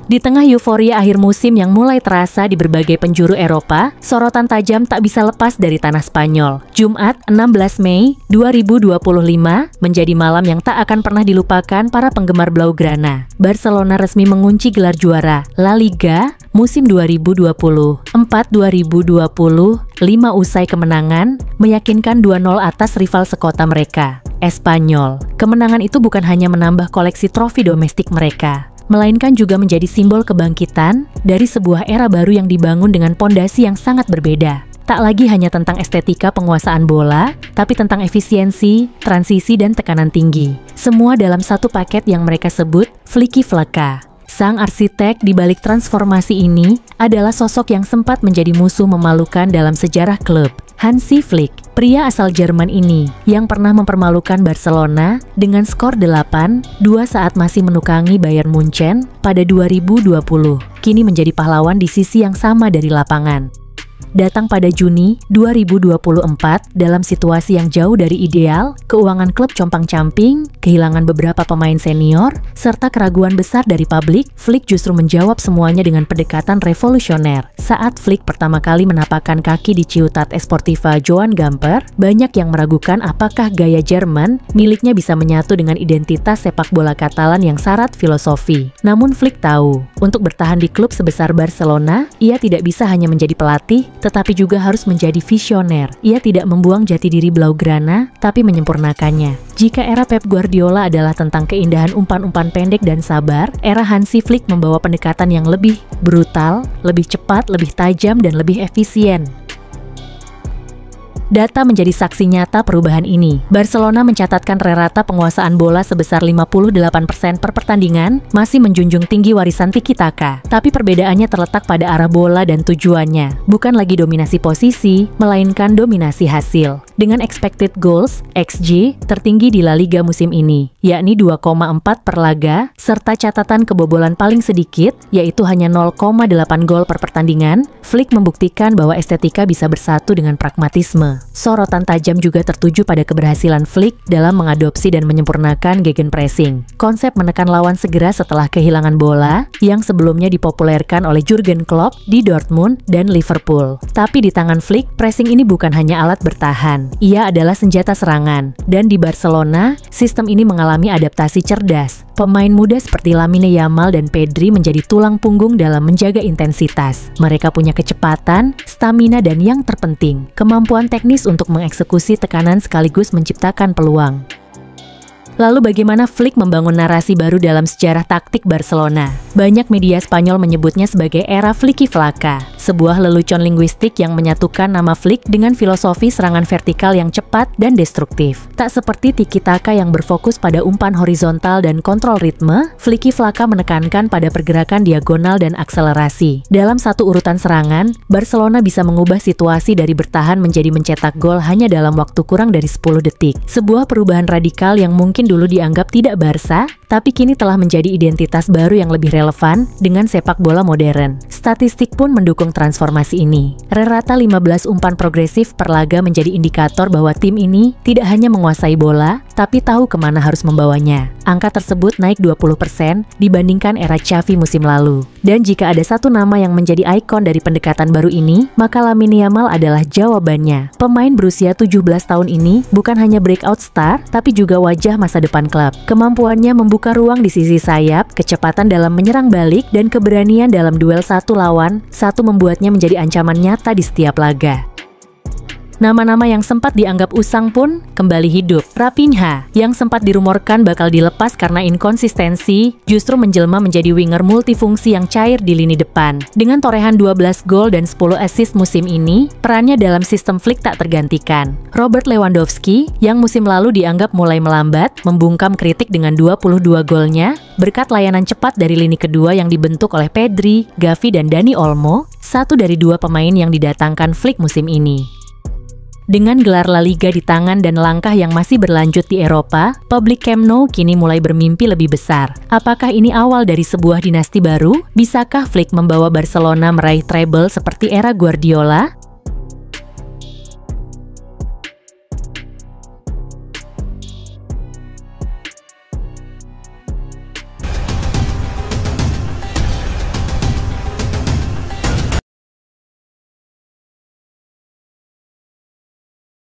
Di tengah euforia akhir musim yang mulai terasa di berbagai penjuru Eropa, sorotan tajam tak bisa lepas dari tanah Spanyol. Jumat, 16 Mei 2025 menjadi malam yang tak akan pernah dilupakan para penggemar Blaugrana. Barcelona resmi mengunci gelar juara La Liga musim 2024-2025 usai kemenangan meyakinkan 2-0 atas rival sekota mereka, Espanyol. Kemenangan itu bukan hanya menambah koleksi trofi domestik mereka, melainkan juga menjadi simbol kebangkitan dari sebuah era baru yang dibangun dengan pondasi yang sangat berbeda. Tak lagi hanya tentang estetika penguasaan bola, tapi tentang efisiensi, transisi, dan tekanan tinggi. Semua dalam satu paket yang mereka sebut Flicky Flaka. Sang arsitek di balik transformasi ini adalah sosok yang sempat menjadi musuh memalukan dalam sejarah klub, Hansi Flick. Pria asal Jerman ini, yang pernah mempermalukan Barcelona dengan skor 8-2 saat masih menukangi Bayern Munchen pada 2020, kini menjadi pahlawan di sisi yang sama dari lapangan. Datang pada Juni 2024 dalam situasi yang jauh dari ideal, keuangan klub compang-camping, kehilangan beberapa pemain senior, serta keraguan besar dari publik, Flick justru menjawab semuanya dengan pendekatan revolusioner. Saat Flick pertama kali menapakkan kaki di Ciutat Esportiva Joan Gamper, banyak yang meragukan apakah gaya Jerman miliknya bisa menyatu dengan identitas sepak bola Katalan yang syarat filosofi. Namun Flick tahu, untuk bertahan di klub sebesar Barcelona, ia tidak bisa hanya menjadi pelatih, tetapi juga harus menjadi visioner. Ia tidak membuang jati diri Blaugrana, tapi menyempurnakannya. Jika era Pep Guardiola adalah tentang keindahan umpan-umpan pendek dan sabar, era Hansi Flick membawa pendekatan yang lebih brutal, lebih cepat, lebih tajam, dan lebih efisien. Data menjadi saksi nyata perubahan ini. Barcelona mencatatkan rata penguasaan bola sebesar 58% per pertandingan, masih menjunjung tinggi warisan tiki-taka. Tapi perbedaannya terletak pada arah bola dan tujuannya. Bukan lagi dominasi posisi, melainkan dominasi hasil. Dengan expected goals, XG, tertinggi di La Liga musim ini, yakni 2,4 per laga, serta catatan kebobolan paling sedikit, yaitu hanya 0,8 gol per pertandingan, Flick membuktikan bahwa estetika bisa bersatu dengan pragmatisme. Sorotan tajam juga tertuju pada keberhasilan Flick dalam mengadopsi dan menyempurnakan gegenpressing. Konsep menekan lawan segera setelah kehilangan bola yang sebelumnya dipopulerkan oleh Jurgen Klopp di Dortmund dan Liverpool. Tapi di tangan Flick, pressing ini bukan hanya alat bertahan. Ia adalah senjata serangan. Dan di Barcelona, sistem ini mengalami adaptasi cerdas. Pemain muda seperti Lamine Yamal dan Pedri menjadi tulang punggung dalam menjaga intensitas. Mereka punya kecepatan, stamina, dan yang terpenting, kemampuan teknis untuk mengeksekusi tekanan sekaligus menciptakan peluang. Lalu bagaimana Flick membangun narasi baru dalam sejarah taktik Barcelona? Banyak media Spanyol menyebutnya sebagai era Flicky Flaka, sebuah lelucon linguistik yang menyatukan nama Flick dengan filosofi serangan vertikal yang cepat dan destruktif. Tak seperti tiki-taka yang berfokus pada umpan horizontal dan kontrol ritme, Flicky Flaka menekankan pada pergerakan diagonal dan akselerasi. Dalam satu urutan serangan, Barcelona bisa mengubah situasi dari bertahan menjadi mencetak gol hanya dalam waktu kurang dari 10 detik. Sebuah perubahan radikal yang mungkin dulu dianggap tidak Barca, tapi kini telah menjadi identitas baru yang lebih relevan dengan sepak bola modern. Statistik pun mendukung transformasi ini. Rata 15 umpan progresif per laga menjadi indikator bahwa tim ini tidak hanya menguasai bola, tapi tahu kemana harus membawanya. Angka tersebut naik 20% dibandingkan era Xavi musim lalu. Dan jika ada satu nama yang menjadi ikon dari pendekatan baru ini, maka Lamine Yamal adalah jawabannya. Pemain berusia 17 tahun ini bukan hanya breakout star, tapi juga wajah masa depan klub. Kemampuannya membuka ruang di sisi sayap, kecepatan dalam menyerang balik, dan keberanian dalam duel satu lawan satu membuatnya menjadi ancaman nyata di setiap laga. Nama-nama yang sempat dianggap usang pun kembali hidup. Raphinha, yang sempat dirumorkan bakal dilepas karena inkonsistensi, justru menjelma menjadi winger multifungsi yang cair di lini depan. Dengan torehan 12 gol dan 10 assist musim ini, perannya dalam sistem Flick tak tergantikan. Robert Lewandowski, yang musim lalu dianggap mulai melambat, membungkam kritik dengan 22 golnya, berkat layanan cepat dari lini kedua yang dibentuk oleh Pedri, Gavi, dan Dani Olmo, satu dari dua pemain yang didatangkan Flick musim ini. Dengan gelar La Liga di tangan dan langkah yang masih berlanjut di Eropa, publik Camp Nou kini mulai bermimpi lebih besar. Apakah ini awal dari sebuah dinasti baru? Bisakah Flick membawa Barcelona meraih treble seperti era Guardiola?